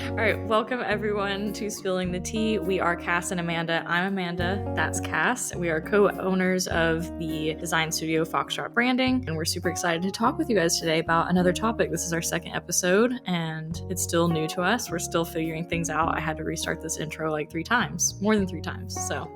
All right, welcome everyone to Spilling the Tea. We are Cass and Amanda. I'm Amanda, that's Cass. We are co-owners of the design studio Foxtrot Branding, and we're super excited to talk with you guys today about another topic. This is our second episode, and it's still new to us. We're still figuring things out. I had to restart this intro like 3 times, more than 3 times, so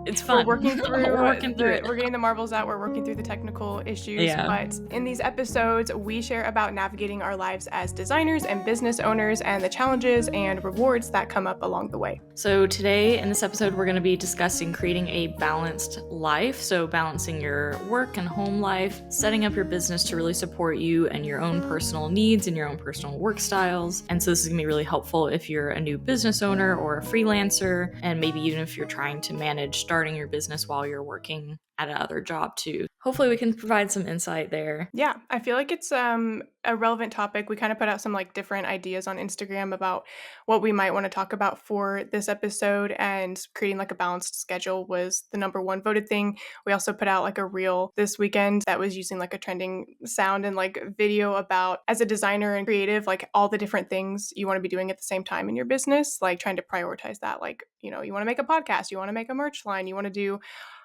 it's fun. We're working through it. We're getting the marbles out. We're working through the technical issues. Yeah. But in these episodes, we share about navigating our lives as designers and business owners and the challenges and rewards that come up along the way. So today in this episode, we're going to be discussing creating a balanced life. So balancing your work and home life, setting up your business to really support you and your own personal needs and your own personal work styles. And so this is going to be really helpful if you're a new business owner or a freelancer, and maybe even if you're trying to manage starting your business while you're working at another job too. Hopefully we can provide some insight there. Yeah, I feel like it's a relevant topic. We kind of put out some like different ideas on Instagram about what we might want to talk about for this episode, and creating like a balanced schedule was the number one voted thing. We also put out like a reel this weekend that was using like a trending sound and like video about, as a designer and creative, like all the different things you want to be doing at the same time in your business, like trying to prioritize that. Like, you know, you want to make a podcast, you want to make a merch line, you want to do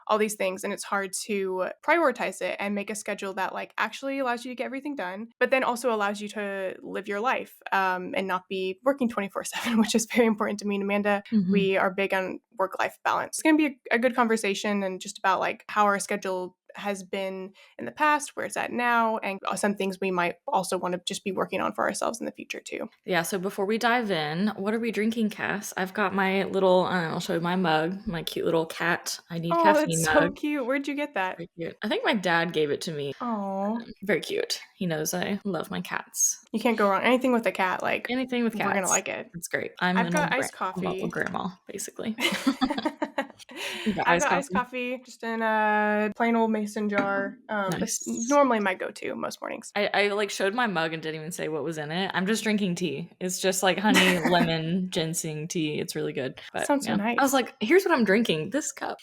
all these things, and it's hard to prioritize it and make a schedule that like actually allows you to get everything done, but then also allows you to live your life and not be working 24/7, which is very important to me and Amanda. Mm-hmm. We are big on work-life balance. It's going to be a good conversation, and just about like how our schedule has been in the past, where it's at now, and some things we might also want to just be working on for ourselves in the future too. Yeah, so before we dive in, what are we drinking, Cass? I've got my little, I'll show you my mug, my cute little cat I need caffeine that's mug. so cute. Where'd you get that? Very cute. I think my dad gave it to me. Oh, very cute. He knows I love my cats. You can't go wrong. Anything with a cat, like anything with cats, we're gonna like it. It's great. I've got iced coffee. Grandma, basically. I've got iced coffee, just in a plain old mason jar. Nice. It's normally my go-to most mornings. I like showed my mug and didn't even say what was in it. I'm just drinking tea. It's just like honey, lemon, ginseng tea. It's really good. But, sounds so nice. I was like, here's what I'm drinking. This cup.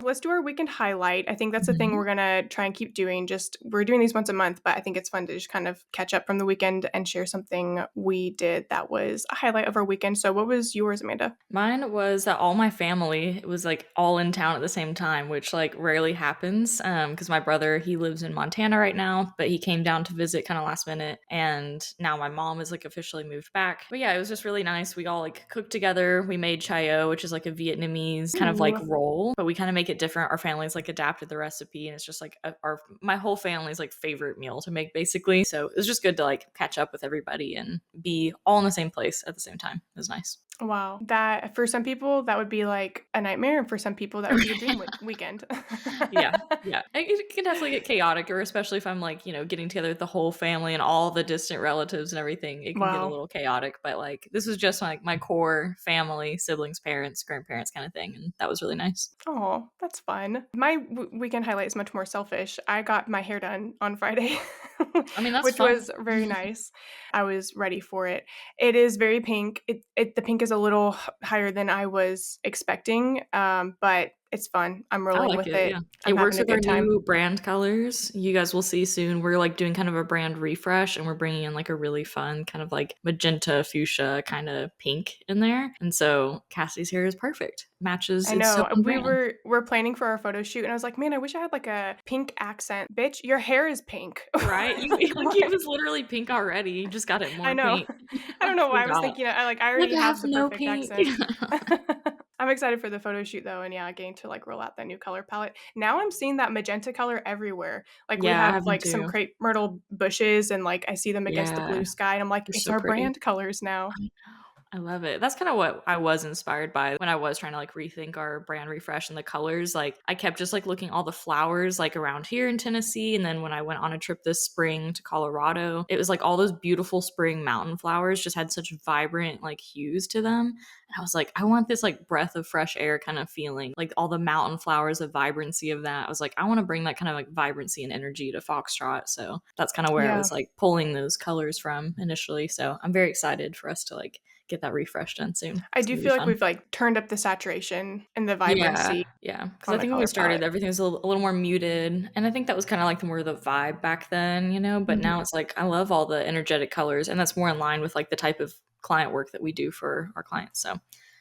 Let's do our weekend highlight. I think that's the thing we're gonna try and keep doing. We're doing these once a month, but I think it's fun to just kind of catch up from the weekend and share something we did that was a highlight of our weekend. So what was yours, Amanda? Mine was that all my family was like all in town at the same time, which like rarely happens because my brother, he lives in Montana right now, but he came down to visit kind of last minute, and now my mom is like officially moved back. But yeah, it was just really nice. We all like cooked together. We made chayo, which is like a Vietnamese kind of like roll, but we kind of make it different. Our family's like adapted the recipe, and it's just like my whole family's like favorite meal to make basically. So it was just good to like catch up with everybody and be all in the same place at the same time. It was nice. Wow. That for some people that would be like a nightmare, and for some people that would be a dream weekend. Yeah. It can definitely get chaotic, or especially if I'm like, you know, getting together with the whole family and all the distant relatives and everything, it can get a little chaotic. But like this was just like my core family, siblings, parents, grandparents kind of thing, and that was really nice. Oh, that's fun. My weekend highlight is much more selfish. I got my hair done on Friday. I mean, that's which fun. Was very nice. I was ready for it. It is very pink. The pink is a little higher than I was expecting, but it's fun. I'm rolling with it. Yeah. It works with our new brand colors. You guys will see soon. We're like doing kind of a brand refresh, and we're bringing in like a really fun kind of like magenta fuchsia kind of pink in there. And so Cassie's hair is perfect. Matches. I know. We're planning for our photo shoot, and I was like, man, I wish I had like a pink accent. Bitch, your hair is pink. Right? It was literally pink already. You just got it more. I know. Pink. I don't know why I was thinking. I already have the perfect accent. I'm excited for the photo shoot though, and yeah, getting to like roll out that new color palette. Now I'm seeing that magenta color everywhere. Like we have like some crepe myrtle bushes, and like I see them against the blue sky, and I'm like, it's so our brand colors now. I love it. That's kind of what I was inspired by when I was trying to like rethink our brand refresh and the colors. Like I kept just like looking all the flowers like around here in Tennessee. And then when I went on a trip this spring to Colorado, it was like all those beautiful spring mountain flowers just had such vibrant like hues to them. And I was like, I want this like breath of fresh air kind of feeling, like all the mountain flowers, the vibrancy of that. I was like, I want to bring that kind of like vibrancy and energy to Foxtrot. So that's kind of where I was like pulling those colors from initially. So I'm very excited for us to like get that refreshed done soon. I do feel like we've like turned up the saturation and the vibrancy. Yeah. Because I think when we started, everything was a little more muted. And I think that was kind of like more of the vibe back then, you know, but now it's like, I love all the energetic colors, and that's more in line with like the type of client work that we do for our clients. So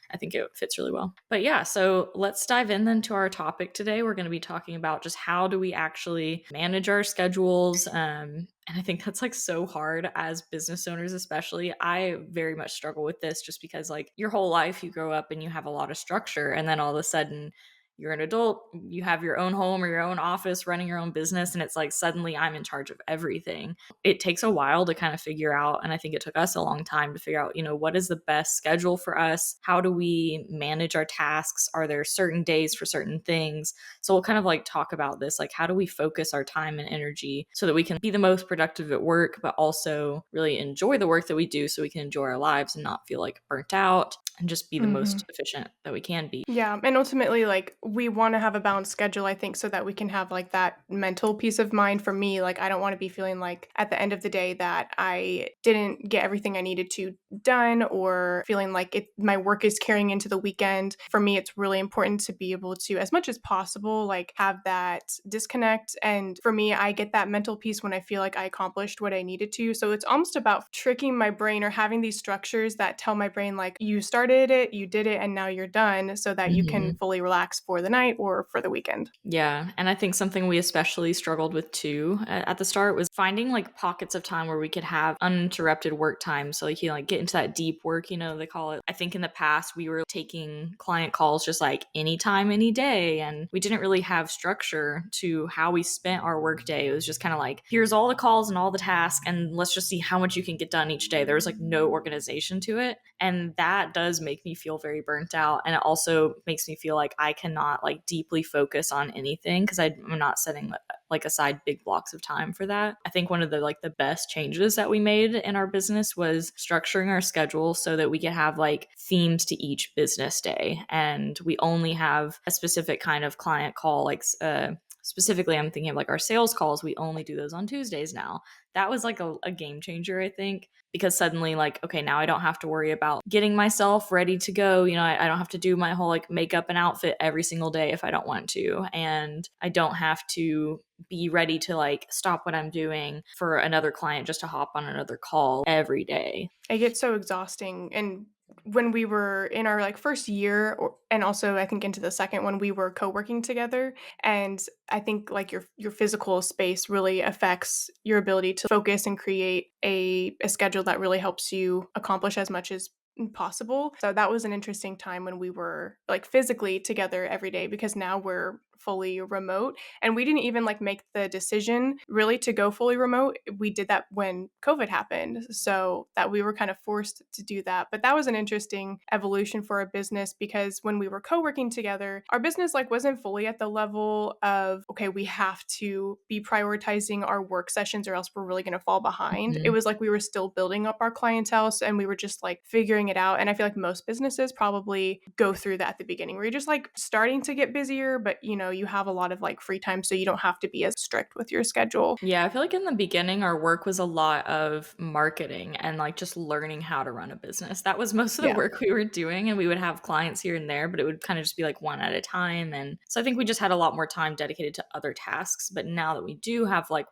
I think it fits really well. But yeah, so let's dive in then to our topic today. We're going to be talking about just how do we actually manage our schedules. And I think that's like so hard as business owners, especially. I very much struggle with this just because, like, your whole life you grow up and you have a lot of structure, and then all of a sudden you're an adult, you have your own home or your own office running your own business, and it's like suddenly I'm in charge of everything. It takes a while to kind of figure out, and I think it took us a long time to figure out, what is the best schedule for us? How do we manage our tasks? Are there certain days for certain things? So we'll kind of like talk about this, like how do we focus our time and energy so that we can be the most productive at work, but also really enjoy the work that we do so we can enjoy our lives and not feel like burnt out and just be the Mhm. most efficient that we can be. Yeah, and ultimately, like, we wanna have a balanced schedule, I think, so that we can have, like, that mental peace of mind. For me, like, I don't wanna be feeling like at the end of the day that I didn't get everything I needed to done, or feeling like my work is carrying into the weekend. For me, it's really important to be able to, as much as possible, like, have that disconnect, and for me, I get that mental peace when I feel like I accomplished what I needed to. So it's almost about tricking my brain or having these structures that tell my brain, like, "You started it, you did it, and now you're done," so that you can Mhm. fully relax for the night or for the weekend. Yeah, and I think something we especially struggled with too at the start was finding like pockets of time where we could have uninterrupted work time. So like like get into that deep work, they call it. I think in the past we were taking client calls just like anytime, any day, and we didn't really have structure to how we spent our work day. It was just kind of like, here's all the calls and all the tasks, and let's just see how much you can get done each day. There was like no organization to it, and that does make me feel very burnt out, and it also makes me feel like I cannot like deeply focus on anything because I'm not setting like aside big blocks of time for that. I think one of the best changes that we made in our business was structuring our schedule so that we could have like themes to each business day, and we only have a specific kind of client call, like specifically I'm thinking of like our sales calls. We only do those on Tuesdays now. That was like a game changer, I think, because suddenly, like, okay, now I don't have to worry about getting myself ready to go. I don't have to do my whole like makeup and outfit every single day if I don't want to, and I don't have to be ready to like stop what I'm doing for another client just to hop on another call every day. It gets so exhausting, and when we were in our, like, first year, and also I think into the second one, we were co-working together, and I think, like, your physical space really affects your ability to focus and create a schedule that really helps you accomplish as much as possible. So that was an interesting time when we were, like, physically together every day, because now we're fully remote, and we didn't even, like, make the decision really to go fully remote. We did that when COVID happened, so that we were kind of forced to do that. But that was an interesting evolution for our business, because when we were co-working together, our business, like, wasn't fully at the level of, okay, we have to be prioritizing our work sessions or else we're really going to fall behind. It Mhm. was like we were still building up our clientele, and we were just like figuring it out. And I feel like most businesses probably go through that at the beginning, where you're just like starting to get busier, but you have a lot of like free time, so you don't have to be as strict with your schedule. Yeah, I feel like in the beginning, our work was a lot of marketing and like just learning how to run a business. That was most of the Yeah. work we were doing. And we would have clients here and there, but it would kind of just be like one at a time. And so I think we just had a lot more time dedicated to other tasks. But now that we do have like,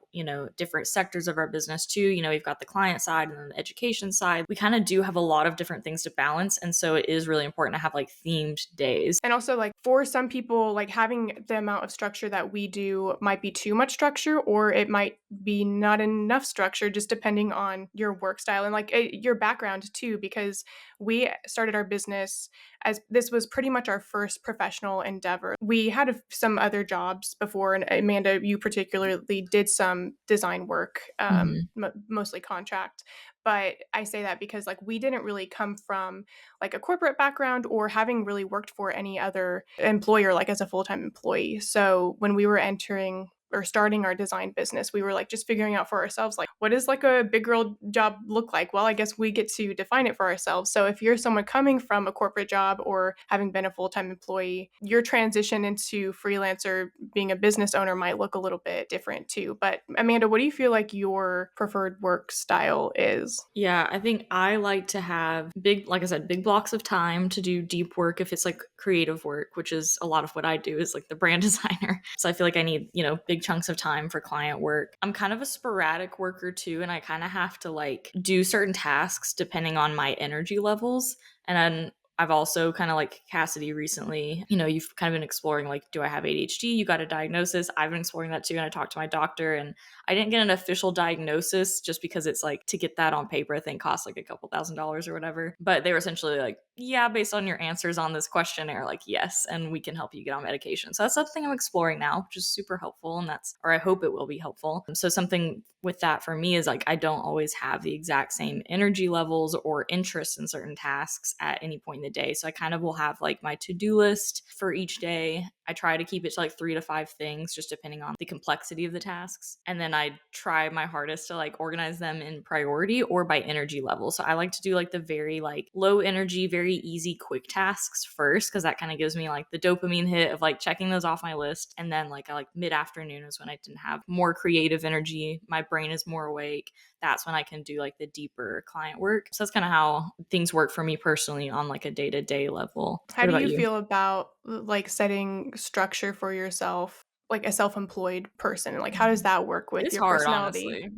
different sectors of our business too, we've got the client side and then the education side, we kind of do have a lot of different things to balance. And so it is really important to have like themed days. And also, like, for some people, like, having the amount of structure that we do might be too much structure, or it might be not enough structure, just depending on your work style and, like, your background too, because we started our business as this was pretty much our first professional endeavor. We had some other jobs before, and Amanda, you particularly did some design work, Mhm. mostly contract. But I say that because, like, we didn't really come from like a corporate background or having really worked for any other employer, like as a full-time employee. So when we were entering or starting our design business, we were like just figuring out for ourselves, like, what does like a big girl job look like? Well, I guess we get to define it for ourselves. So if you're someone coming from a corporate job or having been a full-time employee, your transition into freelancer, being a business owner, might look a little bit different too. But Amanda, what do you feel like your preferred work style is? Yeah, I think I like to have big, like I said, big blocks of time to do deep work if it's like creative work, which is a lot of what I do is like the brand designer. So I feel like I need, big chunks of time for client work. I'm kind of a sporadic worker too, and I kind of have to like do certain tasks depending on my energy levels. And then I've also kind of like Cassidy recently, you've kind of been exploring like, do I have ADHD? You got a diagnosis. I've been exploring that too. And I talked to my doctor, and I didn't get an official diagnosis just because it's like to get that on paper, I think costs like a couple $1,000s or whatever. But they were essentially like, yeah, based on your answers on this questionnaire, like, yes, and we can help you get on medication. So that's something I'm exploring now, which is super helpful. And or I hope it will be helpful. So something with that for me is like, I don't always have the exact same energy levels or interest in certain tasks at any point in the day. So I kind of will have like my to-do list for each day. I try to keep it to like 3 to 5 things, just depending on the complexity of the tasks. And then I try my hardest to like organize them in priority or by energy level. So I like to do like the very like low energy, very easy, quick tasks first, because that kind of gives me like the dopamine hit of like checking those off my list. And then like mid-afternoon is when I can have more creative energy. My brain is more awake. That's when I can do like the deeper client work. So that's kind of how things work for me personally on like a day-to-day level. How What do about you you? feel about like setting structure for yourself, like a self-employed person? Like how does that work with It's your hard, personality? honestly.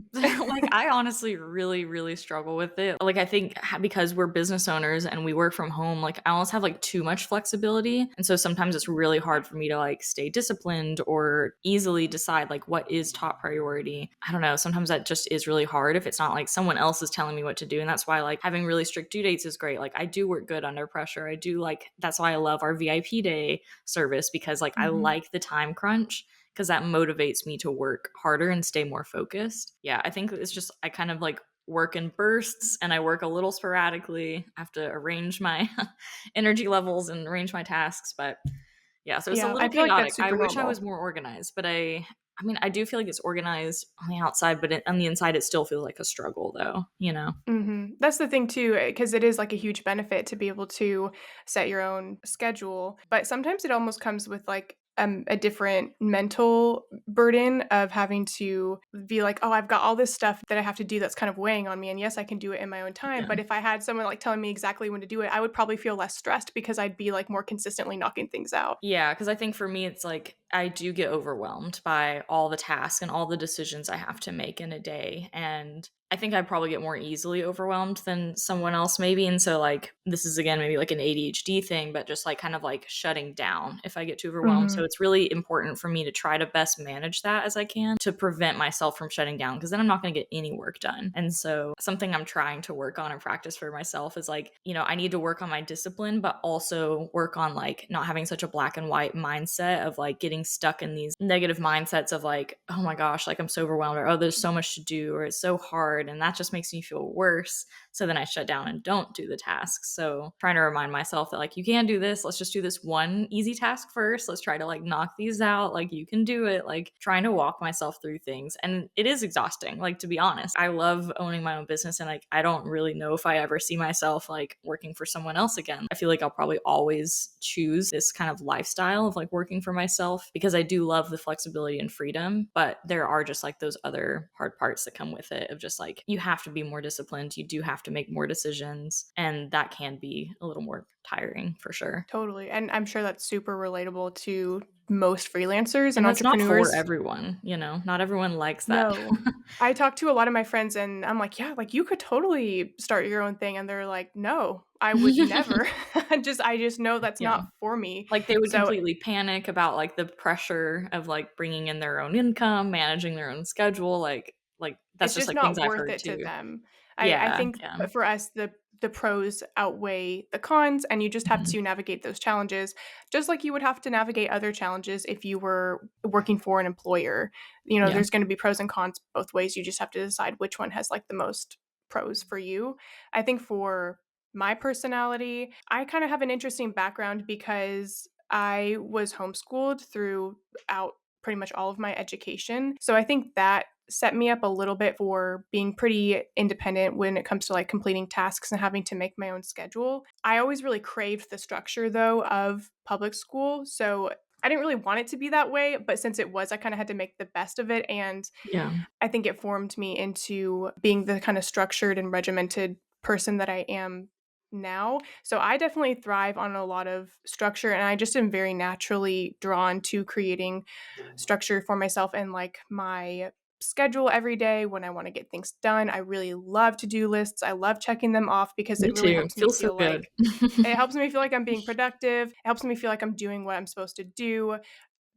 Like, I honestly really, really struggle with it. Like, I think because we're business owners and we work from home, like, I almost have like too much flexibility. And so sometimes it's really hard for me to like stay disciplined or easily decide like what is top priority. I don't know. Sometimes that just is really hard if it's not like someone else is telling me what to do. And that's why like having really strict due dates is great. Like, I do work good under pressure. That's why I love our VIP day service, because like I Mhm. like the time crunch, because that motivates me to work harder and stay more focused. Yeah, I think it's just I kind of like work in bursts and I work a little sporadically. I have to arrange my energy levels and arrange my tasks, but yeah, so it's a Yeah, I little feel like that's chaotic. I super wish I normal. was more organized, but I mean, I do feel like it's organized on the outside, but on the inside it still feels like a struggle though. Mhm. That's the thing too, because it is like a huge benefit to be able to set your own schedule, but sometimes it almost comes with like a different mental burden of having to be like, oh, I've got all this stuff that I have to do that's kind of weighing on me. And yes, I can do it in my own time. Yeah. But if I had someone like telling me exactly when to do it, I would probably feel less stressed because I'd be like more consistently knocking things out. Yeah, because I think for me, it's like I do get overwhelmed by all the tasks and all the decisions I have to make in a day. And I think I probably get more easily overwhelmed than someone else, maybe. And so, like, this is again maybe like an ADHD thing, but just like kind of like shutting down if I get too overwhelmed. So, Mhm. it's really important for me to try to best manage that as I can to prevent myself from shutting down, because then I'm not going to get any work done. And so, something I'm trying to work on and practice for myself is like, I need to work on my discipline, but also work on like not having such a black and white mindset of like getting stuck in these negative mindsets of like, oh my gosh, like I'm so overwhelmed, or oh, there's so much to do, or it's so hard. And that just makes me feel worse. So then I shut down and don't do the tasks. So trying to remind myself that like, you can do this. Let's just do this one easy task first. Let's try to like knock these out. Like, you can do it. Like, trying to walk myself through things. And it is exhausting. Like, to be honest, I love owning my own business. And like, I don't really know if I ever see myself like working for someone else again. I feel like I'll probably always choose this kind of lifestyle of like working for myself, because I do love the flexibility and freedom, but there are just like those other hard parts that come with it of just like, you have to be more disciplined, you do have to make more decisions, and that can be a little more tiring for sure. Totally. And I'm sure that's super relatable to most freelancers and And that's not for entrepreneurs. everyone. Not everyone likes that. No. I talked to a lot of my friends and I'm like, "Yeah, like you could totally start your own thing." And they're like, "No, I would never." I just know that's Yeah. not for me. Like, they would So completely panic about like the pressure of like bringing in their own income, managing their own schedule, like that's it's just just like things not I've worth heard it to too. them. I Yeah, think yeah. for us the pros outweigh the cons and you just have Mhm. to navigate those challenges just like you would have to navigate other challenges if you were working for an employer. Yeah. There's going to be pros and cons both ways. You just have to decide which one has like the most pros for you. I think for my personality, I kind of have an interesting background because I was homeschooled throughout pretty much all of my education. So I think that set me up a little bit for being pretty independent when it comes to like completing tasks and having to make my own schedule. I always really craved the structure though of public school. So I didn't really want it to be that way, but since it was, I kind of had to make the best of it. And Yeah. I think it formed me into being the kind of structured and regimented person that I am now. So I definitely thrive on a lot of structure, and I just am very naturally drawn to creating structure for myself and like my schedule every day when I want to get things done. I really love to-do lists. I love checking them off because Me it really too. helps me Feels so feel good. like I'm being productive. It helps me feel like I'm doing what I'm supposed to do.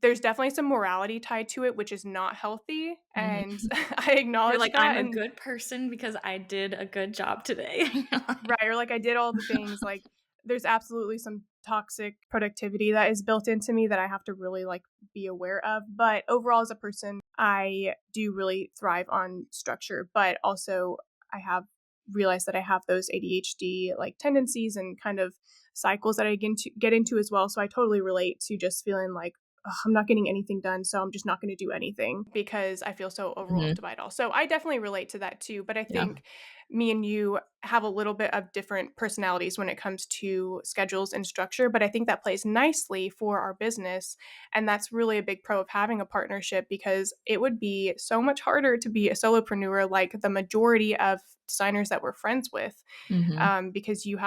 There's definitely some morality tied to it, which is not healthy, Mhm. and I You're acknowledge like, that, "I'm a and good person because I did a good job today." right, or like I did all the things, like there's absolutely some toxic productivity that is built into me that I have to really like be aware of. But overall as a person, I do really thrive on structure, but also I have realized that I have those ADHD like tendencies and kind of cycles that I get into as well. So I totally relate to just feeling like, "Ugh, I'm not getting anything done, so I'm just not going to do anything because I feel so overwhelmed Mhm. by it all." So I definitely relate to that too. But I Yeah. think me and you have a little bit of different personalities when it comes to schedules and structure, but I think that plays nicely for our business. And that's really a big pro of having a partnership because it would be so much harder to be a solopreneur like the majority of designers that we're friends with, Mhm. because you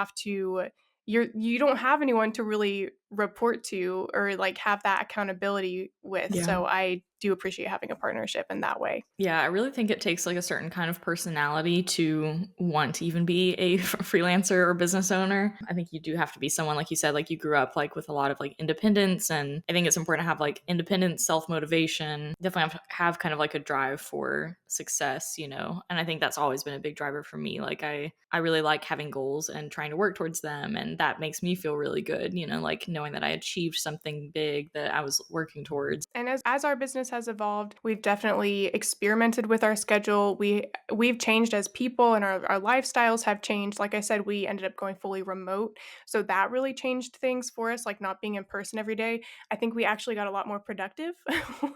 don't have anyone to really report to or like have that accountability with. Yeah. So I do appreciate having a partnership in that way. Yeah, I really think it takes like a certain kind of personality to want to even be a freelancer or business owner. I think you do have to be someone like you said, like you grew up like with a lot of like independence, and I think it's important to have like independence, self motivation. Definitely have to have kind of like a drive for success, you know. And I think that's always been a big driver for me. Like I really like having goals and trying to work towards them, and that makes me feel really good, you know, like knowing that I achieved something big that I was working towards. And as our business has evolved, we've definitely experimented with our schedule. We've changed as people and our lifestyles have changed. Like I said, we ended up going fully remote. So that really changed things for us, like not being in person every day. I think we actually got a lot more productive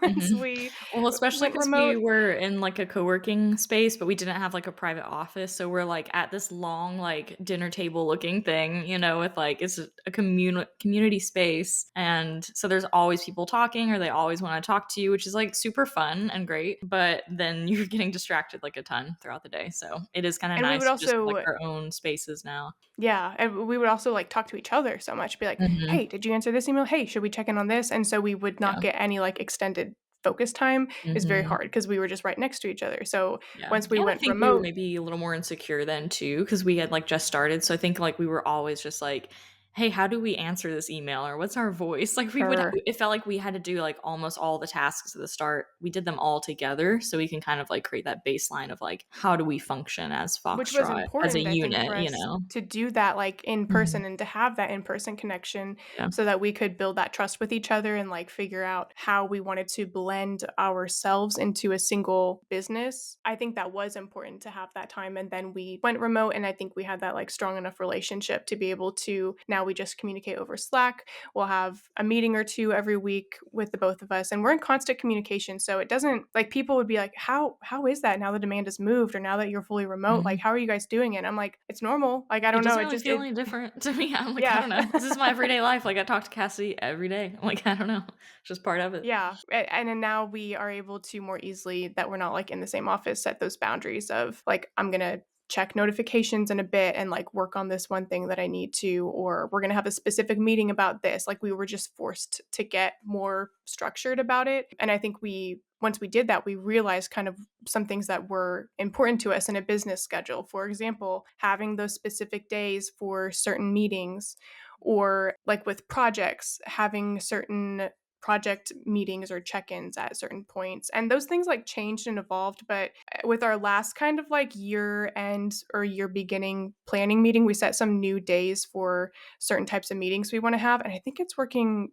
once Mhm. we Well, especially went because we remote. were in, like, a co-working space, but we didn't have, like, a private office, so we're, like, at this long, like, dinner table looking thing, you know, with, like it's a community space, and so there's always people talking or they always wanna talk to you, which is, like, super fun and great, but then you're getting distracted, like, a ton throughout the day, so it is kinda And we would nice to just have, like, also our own spaces now. Yeah, and we would also, like, talk to each other so much, be like, Mhm. "Hey, did you answer this email? Hey, should we check in on this?" And so we would not Yeah. get any, like, extended focus time. It's very Mhm. hard because we were just right next to each other. So Yeah, once we and I went think we were remote. maybe a little more insecure then too, because we had, like, just started, so I think, like, we were always just like, "Hey, how do we answer this email?" Or, "What's our voice?" Like, we would Sure. it felt like we had to do, like, almost all the tasks at the start. We did them all together, so we can kind of, like, create that baseline of, like, how do we function as Which was Foxtrot, as a important, I think, unit, for you us know? to do that, like, in Mhm. person and to have that in-person connection Yeah. so that we could build that trust with each other and, like, figure out how we wanted to blend ourselves into a single business. I think that was important to have that time, and then we went remote, and I think we had that, like, strong enough relationship to be able to now we just communicate over Slack. We'll have a meeting or 2 every week with the both of us, and we're in constant communication, so it doesn't like, people would be like, "How is that now the demand has moved or now that you're fully remote? Like, Mhm. how are you guys doing it?" I'm like, "It's normal." Like, I It don't know, doesn't it really just feel it any different to me. I'm like, "I yeah. don't know. This is my everyday life." Like, I talk to Cassie every day. I'm like, "I don't know. It's just part of it." Yeah, and then now we are able to more easily that we're not, like, in the same office, set those boundaries of, like, I'm gonna check notifications in a bit and, like, work on this one thing that I need to, or we're gonna have a specific meeting about this. Like, we were just forced to get more structured about it, and I think we once we did that, we realized kind of some things that were important to us in a business schedule. For example, having those specific days for certain meetings, or, like, with projects, having certain project meetings or check-ins at certain points. And those things like changed and evolved, but with our last kind of like year end or year beginning planning meeting, we set some new days for certain types of meetings we want to have, and I think it's working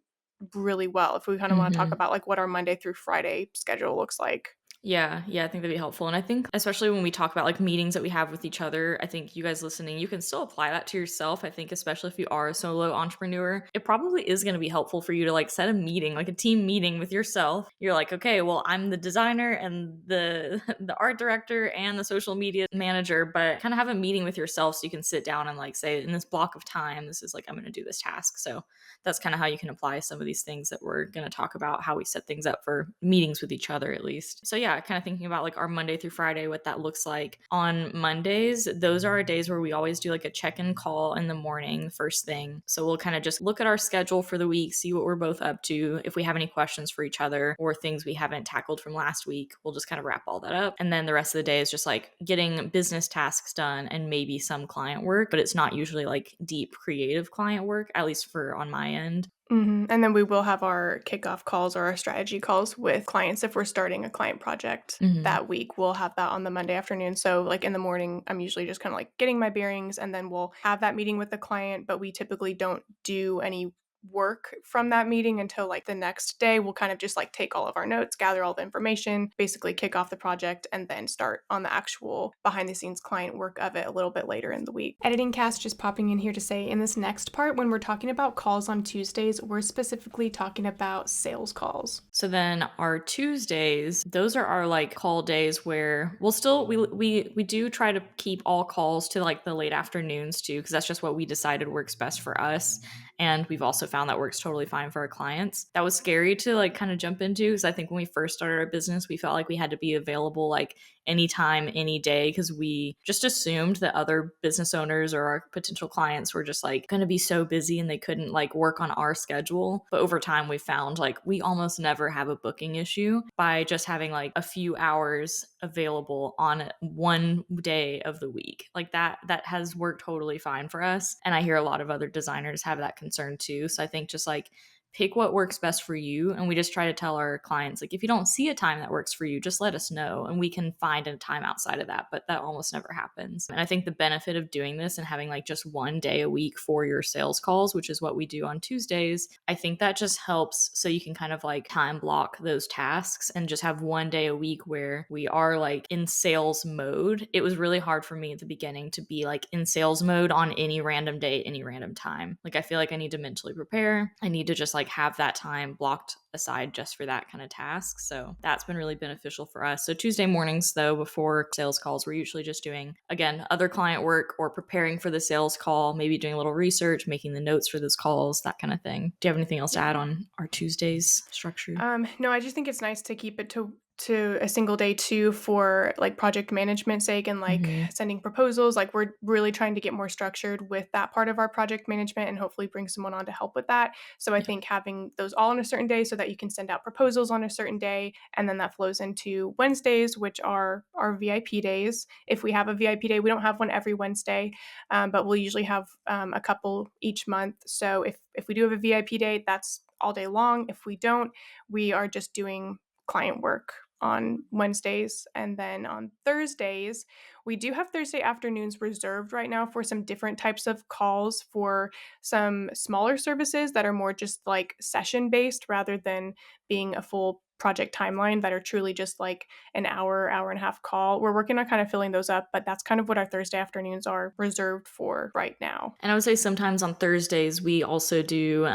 really well if we kind of want to talk Mhm. about like what our Monday through Friday schedule looks like. Yeah, yeah, I think that'd be helpful. And I think especially when we talk about like meetings that we have with each other, I think you guys listening, you can still apply that to yourself. I think especially if you are a solo entrepreneur, it probably is going to be helpful for you to like set a meeting, like a team meeting with yourself. You're like, "Okay, well, I'm the designer and the the art director and the social media manager, but kind of have a meeting with yourself so you can sit down and like say in this block of time, this is like I'm going to do this task." So that's kind of how you can apply some of these things that we're going to talk about, how we set things up for meetings with each other at least. So yeah, yeah, kind of thinking about like our Monday through Friday, what that looks like. On Mondays, those are our days where we always do like a check-in call in the morning, first thing. So we'll kind of just look at our schedule for the week, see what we're both up to. If we have any questions for each other or things we haven't tackled from last week, we'll just kind of wrap all that up. And then the rest of the day is just like getting business tasks done and maybe some client work, but it's not usually like deep creative client work, at least for on my end. And then we will have our kickoff calls or our strategy calls with clients if we're starting a client project Mhm. that week. We'll have that on the Monday afternoon. So, like in the morning, I'm usually just kind of like getting my bearings, and then we'll have that meeting with the client. But we typically don't do any work from that meeting until like the next day. We'll kind of just like take all of our notes, gather all the information, basically kick off the project, and then start on the actual behind the scenes client work of it a little bit later in the week. Editing cast just popping in here to say in this next part, when we're talking about calls on Tuesdays, we're specifically talking about sales calls. So then our Tuesdays, those are our like call days where we'll still we do try to keep all calls to like the late afternoons too, because that's just what we decided works best for us. And we've also found that works totally fine for our clients. That was scary to like kind of jump into because I think when we first started our business, we felt like we had to be available like anytime, any day, because we just assumed that other business owners or our potential clients were just like going to be so busy and they couldn't like work on our schedule. But over time, we found like we almost never have a booking issue by just having like a few hours available on one day of the week. Like that has worked totally fine for us. And I hear a lot of other designers have that concern too. So I think just like pick what works best for you. And we just try to tell our clients, like, if you don't see a time that works for you, just let us know and we can find a time outside of that. But that almost never happens. And I think the benefit of doing this and having like just one day a week for your sales calls, which is what we do on Tuesdays, I think that just helps so you can kind of like time block those tasks and just have one day a week where we are like in sales mode. It was really hard for me at the beginning to be like in sales mode on any random day, any random time. Like I feel like I need to mentally prepare. I need to just like have that time blocked aside just for that kind of task. So that's been really beneficial for us. So Tuesday mornings, though, before sales calls, we're usually just doing, again, other client work or preparing for the sales call, maybe doing a little research, making the notes for those calls, that kind of thing. Do you have anything else to add on our Tuesdays structure? No, I just think it's nice to keep it to a single day too for like project management sake and like Mm-hmm. sending proposals. Like we're really trying to get more structured with that part of our project management and hopefully bring someone on to help with that. So I think having those all on a certain day so that you can send out proposals on a certain day, and then that flows into Wednesdays, which are our VIP days. If we have a VIP day, we don't have one every Wednesday, but we'll usually have a couple each month. So if we do have a VIP day, that's all day long. If we don't, we are just doing client work on Wednesdays. And then on Thursdays, we do have Thursday afternoons reserved right now for some different types of calls for some smaller services that are more just like session based rather than being a full project timeline, that are truly just like an hour and a half call. We're working on kind of filling those up, but that's kind of what our Thursday afternoons are reserved for right now. And I would say sometimes on Thursdays, we also do,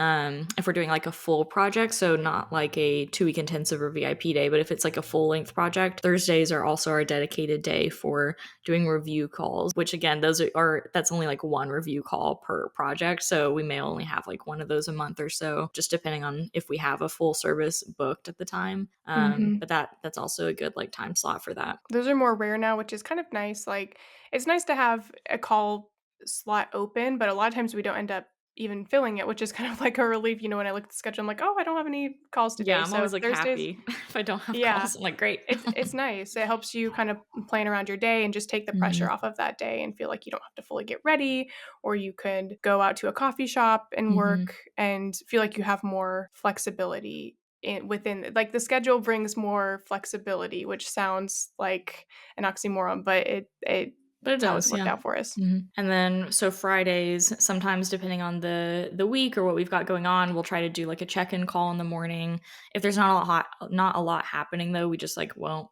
if we're doing like a full project, so not like a 2 week intensive or VIP day, but if it's like a full length project, Thursdays are also our dedicated day for doing review calls, which again, that's only like one review call per project. So we may only have like one of those a month or so, just depending on if we have a full service booked at the time. Mm-hmm. But that's also a good like time slot for that. Those are more rare now, which is kind of nice. Like, it's nice to have a call slot open, but a lot of times we don't end up even filling it, which is kind of like a relief. When I look at the schedule, I'm like, oh, I don't have any calls Yeah, today. I'm So always like Thursdays, happy if I don't have yeah, calls. I'm like, great. it's nice. It helps you kind of plan around your day and just take the pressure Hmm. off of that day and feel like you don't have to fully get ready, or you could go out to a coffee shop and Hmm. work and feel like you have more flexibility within, like, the schedule brings more flexibility, which sounds like an oxymoron, but But it it's how it's does, worked yeah. out for us. And then so Fridays, sometimes depending on the week or what we've got going on, we'll try to do like a check-in call in the morning. If there's not a lot happening though, we just like we'll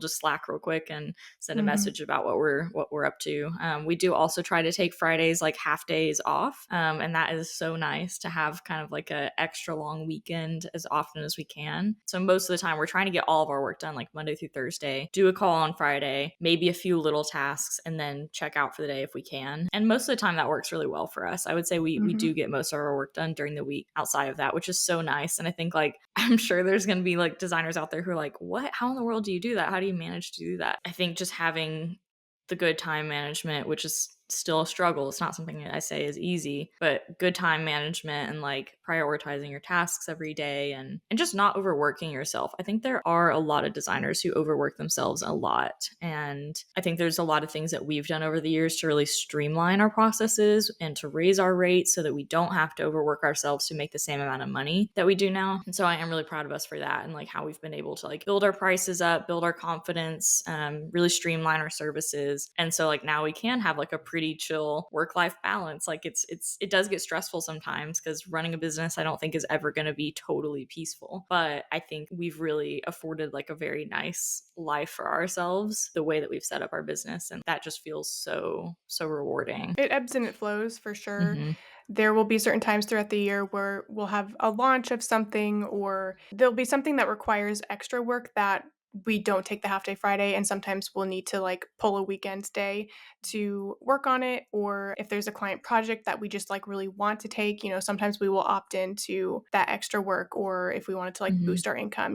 just Slack real quick and send a Hmm. message about what we're up to. We do also try to take Fridays like half days off, and that is so nice to have kind of like a extra long weekend as often as we can. So most of the time we're trying to get all of our work done like Monday through Thursday. Do a call on Friday, maybe a few little tasks tasks and then check out for the day if we can. And most of the time that works really well for us. I would say we Mhm. do get most of our work done during the week outside of that, which is so nice. And I think like I'm sure there's going to be like designers out there who are like, "What? How in the world do you do that? How do you manage to do that?" I think just having the good time management, which is still a struggle. It's not something that I say is easy, but good time management and like prioritizing your tasks every day and just not overworking yourself. I think there are a lot of designers who overwork themselves a lot. And I think there's a lot of things that we've done over the years to really streamline our processes and to raise our rates so that we don't have to overwork ourselves to make the same amount of money that we do now. And so I am really proud of us for that and like how we've been able to like build our prices up, build our confidence, really streamline our services. And so like now we can have like a pretty chill work-life balance. Like it does get stressful sometimes because running a business I don't think is ever going to be totally peaceful. But I think we've really afforded like a very nice life for ourselves the way that we've set up our business, and that just feels so rewarding. It ebbs and it flows for sure. Mhm. There will be certain times throughout the year where we'll have a launch of something, or there'll be something that requires extra work that we don't take the half day Friday. And sometimes we'll need to like pull a weekend day to work on it. Or if there's a client project that we just like really want to take, sometimes we will opt into that extra work. Or if we wanted to like Mhm. boost our income,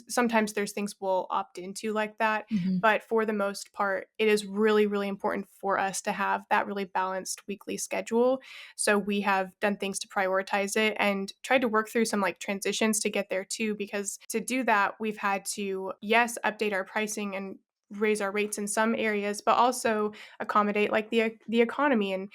sometimes there's things we'll opt into like that. Mhm. But for the most part, it is really, really important for us to have that really balanced weekly schedule. So we have done things to prioritize it and tried to work through some like transitions to get there too, because to do that, we've had to, yes, update our pricing and raise our rates in some areas, but also accommodate like the economy and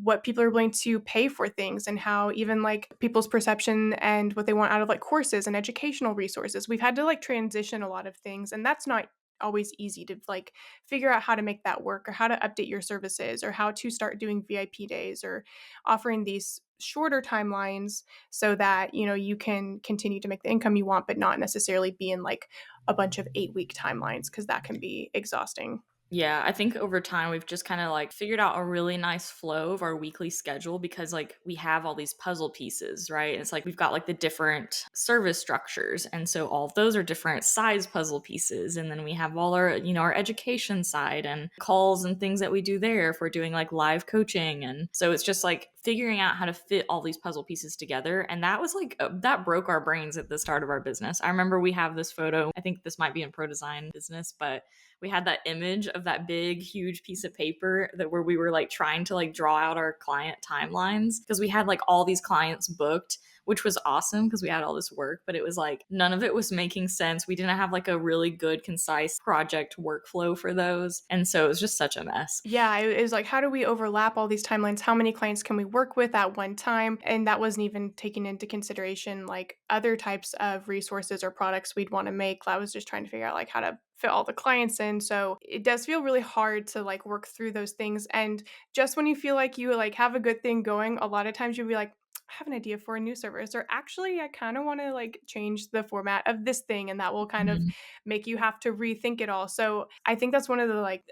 what people are willing to pay for things, and how even like people's perception and what they want out of like courses and educational resources. We've had to like transition a lot of things, and that's not always easy to like figure out how to make that work, or how to update your services, or how to start doing VIP days, or offering these shorter timelines so that you can continue to make the income you want, but not necessarily be in like a bunch of 8-week timelines, because that can be exhausting. Yeah, I think over time we've just kind of like figured out a really nice flow of our weekly schedule because like we have all these puzzle pieces, right? It's like we've got like the different service structures. And so all of those are different size puzzle pieces. And then we have all our, our education side and calls and things that we do there if we're doing like live coaching. And so it's just like figuring out how to fit all these puzzle pieces together. And that was like, that broke our brains at the start of our business. I remember we have this photo. I think this might be in pro design business, but we had that image of that big huge piece of paper that where we were like trying to like draw out our client timelines because we had like all these clients booked, which was awesome because we had all this work, but it was like none of it was making sense. We didn't have like a really good concise project workflow for those, and so it was just such a mess. Yeah, it was like, how do we overlap all these timelines? How many clients can we work with at one time? And that wasn't even taking into consideration like other types of resources or products we'd want to make. I was just trying to figure out like how to fit all the clients in. So it does feel really hard to like work through those things. And just when you feel like you like have a good thing going, a lot of times you'll be like, I have an idea for a new service, or actually I kind of want to like change the format of this thing, and that will kind of Mhm. make you have to rethink it all. So I think that's one of the like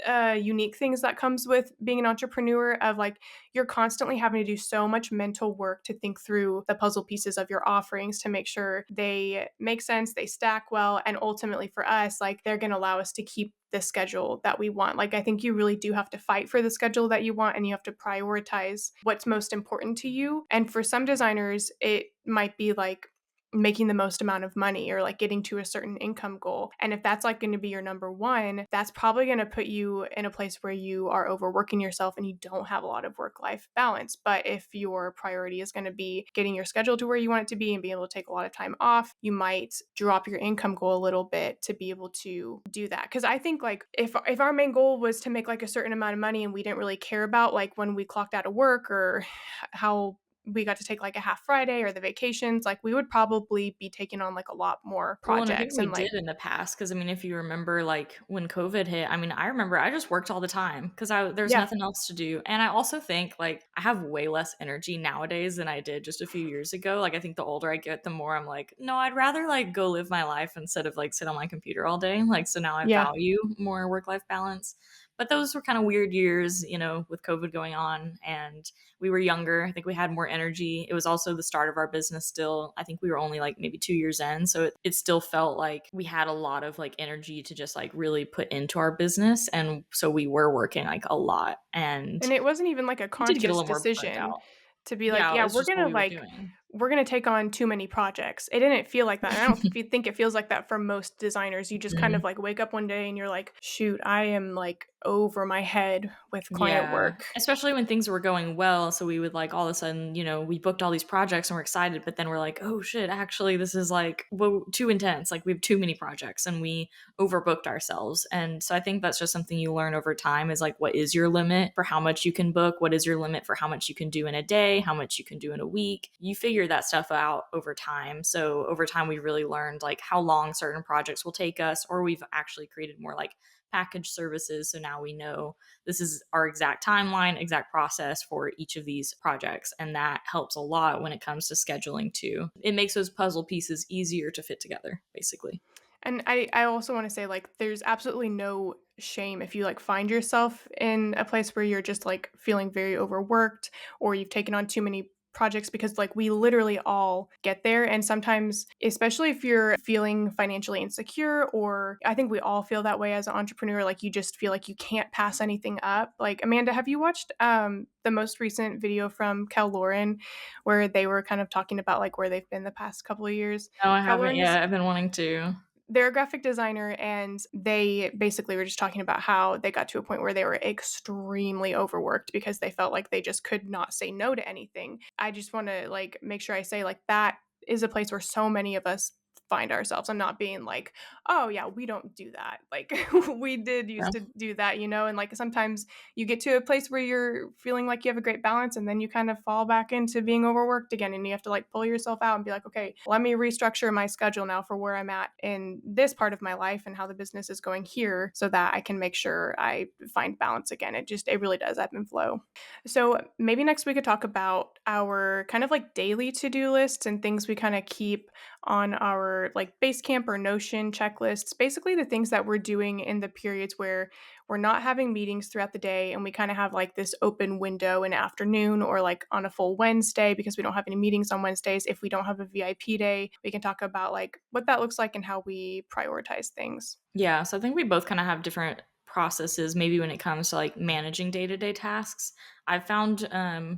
unique things that comes with being an entrepreneur, of like you're constantly having to do so much mental work to think through the puzzle pieces of your offerings to make sure they make sense, they stack well, and ultimately for us, like they're going to allow us to keep the schedule that we want. Like I think you really do have to fight for the schedule that you want, and you have to prioritize what's most important to you. And for some designers, it might be like making the most amount of money, or like getting to a certain income goal. And if that's like going to be your number one, that's probably going to put you in a place where you are overworking yourself and you don't have a lot of work life balance. But if your priority is going to be getting your schedule to where you want it to be and being able to take a lot of time off, you might drop your income goal a little bit to be able to do that. Because I think like if our main goal was to make like a certain amount of money and we didn't really care about like when we clocked out of work, or how we got to take like a half Friday or the vacations, like we would probably be taking on like a lot more Well, and I think projects we and did like in the past because I mean, if you remember, like when COVID hit, I mean, I remember I just worked all the time because there's yeah. nothing else to do, and I also think like I have way less energy nowadays than I did just a few years ago. Like I think the older I get, the more I'm like, no, I'd rather like go live my life instead of like sit on my computer all day. Like so now I Yeah. value more work life balance. But those were kind of weird years, with COVID going on, and we were younger. I think we had more energy. It was also the start of our business still. I think we were only like maybe 2 years in. So it still felt like we had a lot of like energy to just like really put into our business. And so we were working like a lot. And And it wasn't even like a we did get a conscious little more burnt decision out. to be like, Yeah, "Yeah, it's just what we were doing. we're gonna take on too many projects." It didn't feel like that, and I don't think it feels like that for most designers. You just kind of, Mhm. like, wake up one day and you're like, "Shoot, I am, like, over my head with client Yeah, work." especially when things were going well, so we would, like, all of a sudden, we booked all these projects and we're excited, but then we're like, "Oh, shit, actually, this is, like, whoa, too intense, like, we have too many projects," and we overbooked ourselves, and so I think that's just something you learn over time is, like, what is your limit for how much you can book? What is your limit for how much you can do in a day? How much you can do in a week? You figure that stuff out over time, so over time, we really learned, like, how long certain projects will take us, or we've actually created more, like, package services, so now we know this is our exact timeline, exact process for each of these projects. And that helps a lot when it comes to scheduling too. It makes those puzzle pieces easier to fit together, basically. And I also wanna say, like, there's absolutely no shame if you, like, find yourself in a place where you're just, like, feeling very overworked or you've taken on too many projects because, like, we literally all get there, and sometimes, especially if you're feeling financially insecure, or I think we all feel that way as an entrepreneur, like, you just feel like you can't pass anything up. Like, Amanda, have you watched, the most recent video from Cal Lauren where they were kind of talking about, like, where they've been the past couple of years? No, I Cal haven't Lauren is yet. I've been wanting to. they're a graphic designer, and they basically were just talking about how they got to a point where they were extremely overworked because they felt like they just could not say no to anything. I just want to like make sure I say like that is a place where so many of us find ourselves. I'm not being like, "Oh yeah, we don't do that." Like we did Yeah. used to do that, and like sometimes you get to a place where you're feeling like you have a great balance and then you kind of fall back into being overworked again and you have to like pull yourself out and be like, okay, let me restructure my schedule now for where I'm at in this part of my life and how the business is going here so that I can make sure I find balance again. It really does ebb and flow. So maybe next we could talk about our kind of like daily to-do lists and things we kind of keep on our like Basecamp or Notion checklists, basically the things that we're doing in the periods where we're not having meetings throughout the day and we kind of have like this open window in the afternoon or like on a full Wednesday because we don't have any meetings on Wednesdays. If we don't have a VIP day, we can talk about like what that looks like and how we prioritize things. Yeah, so I think we both kind of have different processes maybe when it comes to like managing day-to-day tasks. I've found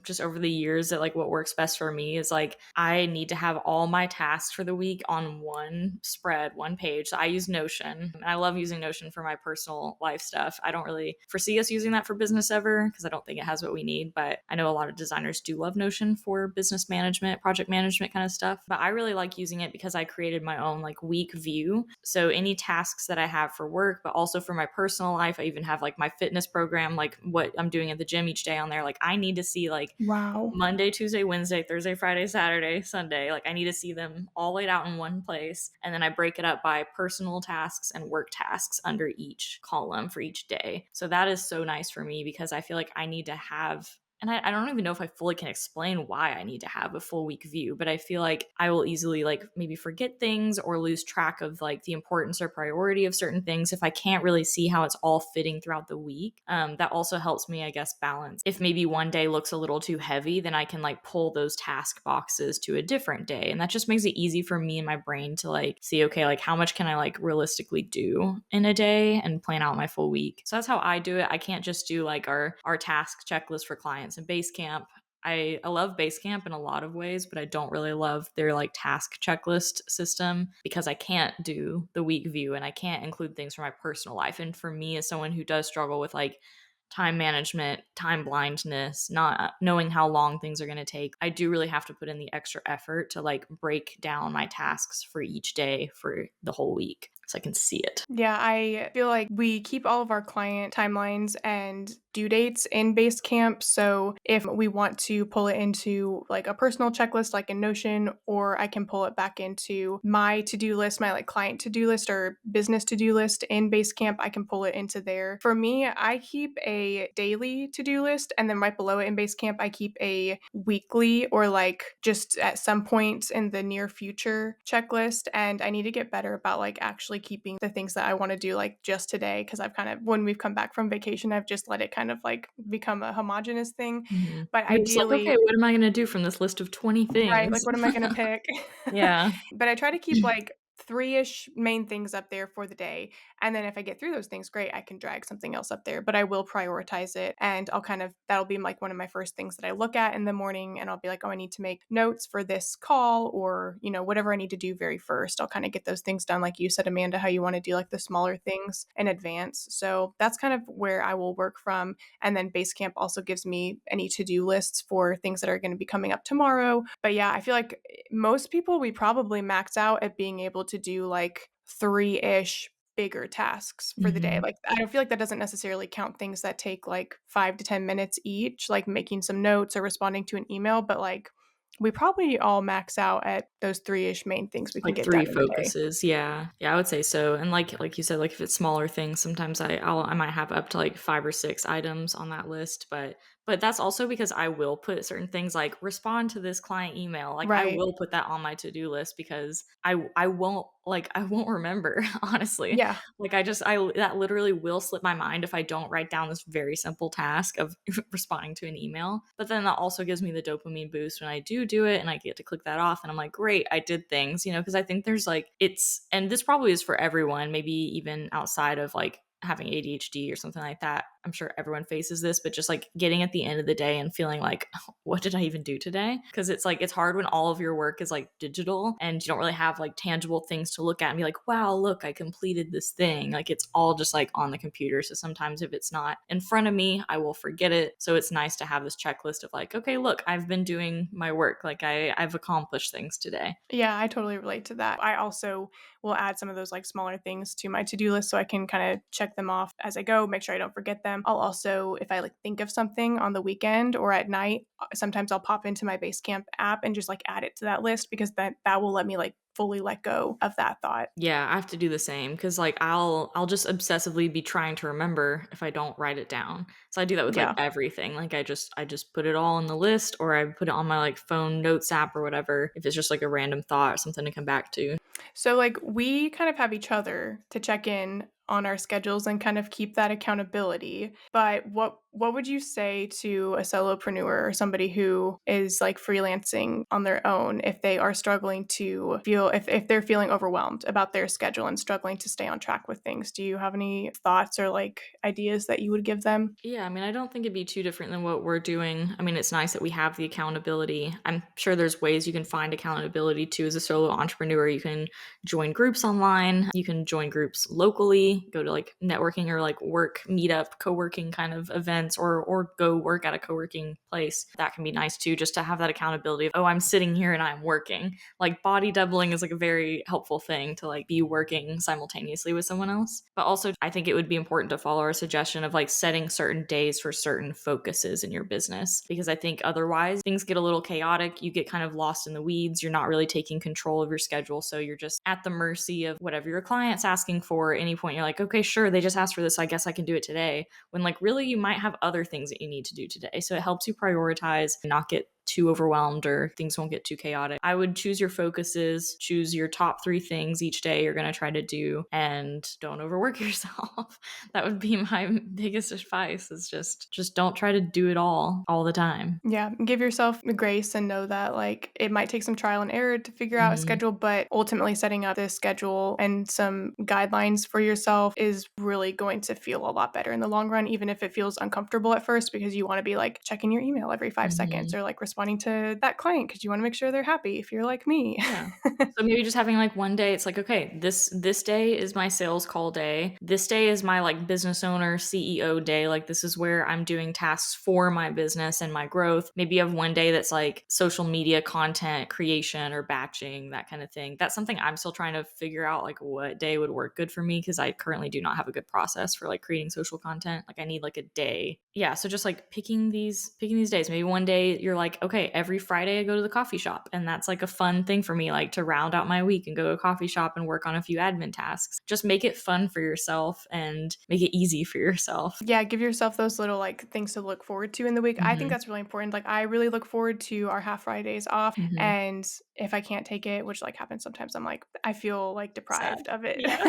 just over the years that like what works best for me is like I need to have all my tasks for the week on one spread, one page. So I use Notion, and I love using Notion for my personal life stuff. I don't really foresee us using that for business ever because I don't think it has what we need, but I know a lot of designers do love Notion for business management, project management kind of stuff. But I really like using it because I created my own like week view. So any tasks that I have for work, but also for my personal life, I even have like my fitness program, like what I'm doing at the gym each day on there. Like I need to see like Wow. Monday, Tuesday, Wednesday, Thursday, Friday, Saturday, Sunday. Like I need to see them all laid out in one place. And then I break it up by personal tasks and work tasks under each column for each day. So that is so nice for me because I feel like I need to have, and I don't even know if I fully can explain why I need to have a full week view, but I feel like I will easily like maybe forget things or lose track of like the importance or priority of certain things if I can't really see how it's all fitting throughout the week. That also helps me, I guess, balance. If maybe one day looks a little too heavy, then I can like pull those task boxes to a different day. And that just makes it easy for me and my brain to like see, okay, like how much can I like realistically do in a day and plan out my full week. So that's how I do it. I can't just do like our task checklist for clients and Basecamp. I love Basecamp in a lot of ways, but I don't really love their like task checklist system because I can't do the week view and I can't include things from my personal life. And for me, as someone who does struggle with like time management, time blindness, not knowing how long things are going to take, I do really have to put in the extra effort to like break down my tasks for each day for the whole week so I can see it. Yeah, I feel like we keep all of our client timelines and due dates in Basecamp. So if we want to pull it into like a personal checklist, like in Notion, or I can pull it back into my to-do list, my like client to-do list or business to-do list in Basecamp, I can pull it into there. For me, I keep a daily to-do list, and then right below it in Basecamp, I keep a weekly or like just at some point in the near future checklist. And I need to get better about like actually really keeping the things that I want to do like just today, because I've kind of, when we've come back from vacation, I've just let it kind of like become a homogenous thing. Mhm. But You're just like, "Okay, ideally, what am I gonna do from this list of 20 right, things?" like, what am I gonna pick? Yeah. But I try to keep, like, 3-ish main things up there for the day, and then if I get through those things, great, I can drag something else up there, but I will prioritize it, and I'll kind of that'll be, like, one of my first things that I look at in the morning, and I'll be like, "Oh, I need to make notes for this call," or, whatever I need to do very first. I'll kinda get those things done, like you said, Amanda, how you wanna do, like, the smaller things in advance. So, that's kind of where I will work from, and then Basecamp also gives me any to-do lists for things that are gonna be coming up tomorrow. But yeah, I feel like most people, we probably max out at being able to do like 3-ish bigger tasks for the day. Mhm. Like, I don't feel like that doesn't necessarily count things that take like 5 to 10 minutes each, like making some notes or responding to an email, but like we probably all max out at those 3-ish main things we can Like get done 3 in the day. focuses, yeah. Yeah, I would say so, and like you said, like, if it's smaller things, sometimes I might have up to, like, 5 or 6 items on that list, but that's also because I will put certain things like, "Respond to this client email," like, I Right. will put that on my to-do list because I won't I won't remember, honestly. Yeah. Like, I that literally will slip my mind if I don't write down this very simple task of responding to an email, but then that also gives me the dopamine boost when I do it, and I get to click that off, and I'm like, "Great, I did things," because I think there's, like it's and this probably is for everyone, maybe even outside of, like, having ADHD or something like that. I'm sure everyone faces this, but just, like, getting at the end of the day and feeling like, "What did I even do today?" Because it's, like, it's hard when all of your work is, like, digital and you don't really have, like, tangible things to look at and be like, "Wow, look, I completed this thing." Like, it's all just, like, on the computer, so sometimes if it's not in front of me, I will forget it. So it's nice to have this checklist of, like, "Okay, look, I've been doing my work. Like, I've accomplished things today." Yeah, I totally relate to that. I also will add some of those like smaller things to my to-do list so I can kind of check them off as I go, make sure I don't forget them. I'll also, if I like think of something on the weekend or at night, sometimes I'll pop into my Basecamp app and just like add it to that list, because that will let me like fully let go of that thought. Yeah, I have to do the same because, like, I'll just obsessively be trying to remember if I don't write it down. So I do that with, like, Yeah. everything. Like, I just put it all in the list, or I put it on my, like, phone notes app or whatever if it's just, like, a random thought or something to come back to. So, like, we kind of have each other to check in on our schedules and kind of keep that accountability. But what would you say to a solopreneur or somebody who is like freelancing on their own if they are struggling to feel if they're feeling overwhelmed about their schedule and struggling to stay on track with things? Do you have any thoughts or like ideas that you would give them? Yeah, I mean, I don't think it'd be too different than what we're doing. I mean, it's nice that we have the accountability. I'm sure there's ways you can find accountability too as a solo entrepreneur. You can join groups online, you can join groups locally, go to like networking or like work meetup, co-working kind of events, or go work at a co-working place. That can be nice too, just to have that accountability of, oh, I'm sitting here and I'm working. Like body doubling is like a very helpful thing to like be working simultaneously with someone else. But also I think it would be important to follow our suggestion of like setting certain days for certain focuses in your business, because I think otherwise things get a little chaotic. You get kind of lost in the weeds. You're not really taking control of your schedule. So you're just at the mercy of whatever your client's asking for. At any point, you're like, okay, sure, they just asked for this. So I guess I can do it today. When like really you might have other things that you need to do today. So it helps you prioritize and not get too overwhelmed or things won't get too chaotic. I would choose your focuses, choose your top 3 things each day you're going to try to do, and don't overwork yourself. That would be my biggest advice, is just don't try to do it all the time. Yeah, give yourself grace and know that like it might take some trial and error to figure out a Mhm. schedule, but ultimately setting up this schedule and some guidelines for yourself is really going to feel a lot better in the long run, even if it feels uncomfortable at first, because you want to be like checking your email every 5 seconds Mhm. or like responding to that client because you want to make sure they're happy if you're like me. Yeah. So maybe just having like one day, it's like, okay, this day is my sales call day. This day is my like business owner CEO day. Like this is where I'm doing tasks for my business and my growth. Maybe you have one day that's like social media content creation or batching, that kind of thing. That's something I'm still trying to figure out, like what day would work good for me, because I currently do not have a good process for like creating social content. Like I need like a day. Yeah, so just like picking these days. Maybe one day you're like, like, okay, every Friday I go to the coffee shop, and that's like a fun thing for me, like to round out my week and go to a coffee shop and work on a few admin tasks. Just make it fun for yourself and make it easy for yourself. Yeah, give yourself those little like things to look forward to in the week. I think Hmm. that's really important. Like I really look forward to our half Fridays off, Hmm. and if I can't take it, which like happens sometimes, I'm like I feel like Sad. deprived of it. Yeah.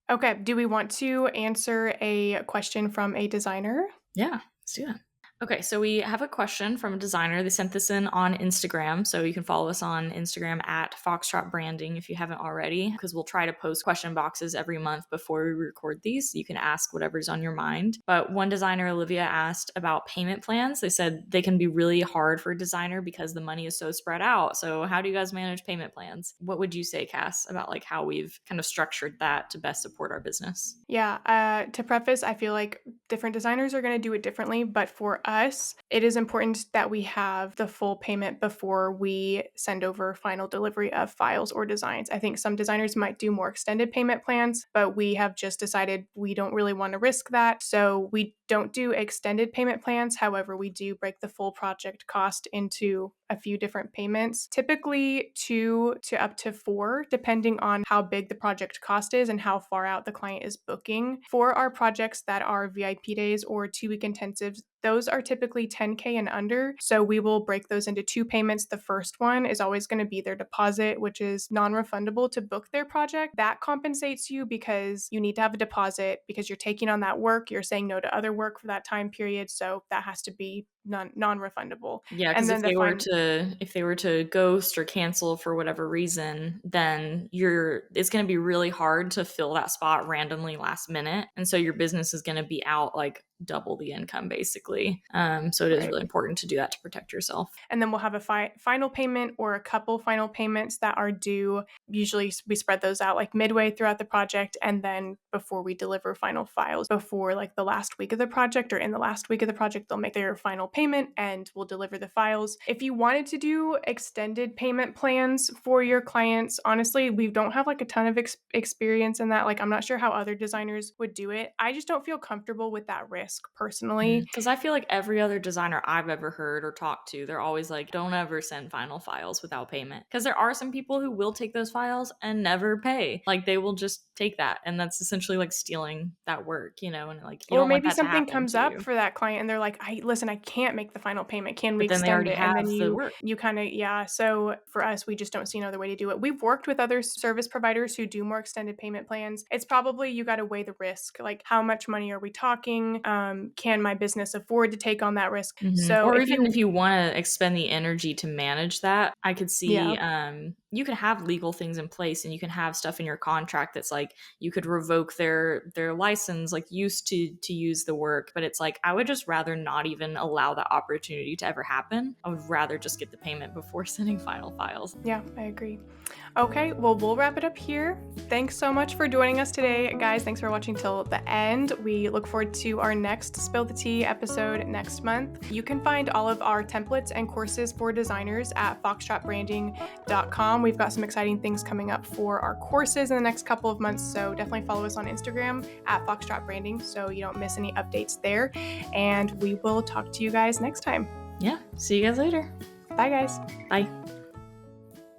Okay, do we want to answer a question from a designer? Yeah, let's do that. Okay, so we have a question from a designer. They sent this in on Instagram. So you can follow us on Instagram at Foxtrot Branding if you haven't already, because we'll try to post question boxes every month before we record these. So you can ask whatever's on your mind. But one designer, Olivia, asked about payment plans. They said they can be really hard for a designer because the money is so spread out. So how do you guys manage payment plans? What would you say, Cass, about like how we've kind of structured that to best support our business? Yeah, to preface, I feel like different designers are going to do it differently, but for us, it is important that we have the full payment before we send over final delivery of files or designs. I think some designers might do more extended payment plans, but we have just decided we don't really want to risk that. So we don't do extended payment plans. However, we do break the full project cost into a few different payments, typically 2 to up to 4, depending on how big the project cost is and how far out the client is booking. For our projects that are VIP days or 2-week intensives, those are typically 10K and under. So we will break those into 2 payments. The first one is always going to be their deposit, which is non-refundable to book their project. That compensates you because you need to have a deposit because you're taking on that work. You're saying no to other work for that time period. So that has to be non-refundable. Yeah, And because then if they were to ghost or cancel for whatever reason, then it's going to be really hard to fill that spot randomly last minute, and so your business is going to be out like double the income basically. So it is right. really important to do that to protect yourself. And then we'll have a final payment or a couple final payments that are due. Usually we spread those out like midway throughout the project and then before we deliver final files. Before like the last week of the project or in the last week of the project, they'll make their final payment and we'll deliver the files. If you wanted to do extended payment plans for your clients, honestly, we don't have like a ton of experience in that. Like I'm not sure how other designers would do it. I just don't feel comfortable with that risk personally. Because I feel like every other designer I've ever heard or talked to, they're always like, don't ever send final files without payment. Because there are some people who will take those files and never pay. Like they will just take that. And that's essentially like stealing that work, you know, and like you Or don't want maybe that to something happen comes to up you. for that client and they're like, listen, I can't make the final payment. Can we But then they extend already it? And then have the work. you kind of, yeah. So for us, we just don't see another way to do it. We've worked with other service providers who do more extended payment plans. It's probably, you got to weigh the risk. Like how much money are we talking? Can my business afford to take on that risk? So Or if even if you, you want to expend the energy to manage that, I could see yeah, you can have legal things in place and you can have stuff in your contract that's like you could revoke their license like used to use the work, but it's like I would just rather not even allow that opportunity to ever happen. I would rather just get the payment before sending final files. yeah, I agree. Okay, well, we'll wrap it up here. Thanks so much for joining us today, guys. Thanks for watching till the end. We look forward to our next Spill the Tea episode next month. You can find all of our templates and courses for designers at foxtrotbranding.com. We've got some exciting things coming up for our courses in the next couple of months, so definitely follow us on Instagram at foxtrotbranding so you don't miss any updates there. And we will talk to you guys next time. Yeah, see you guys later. Bye, guys. Bye.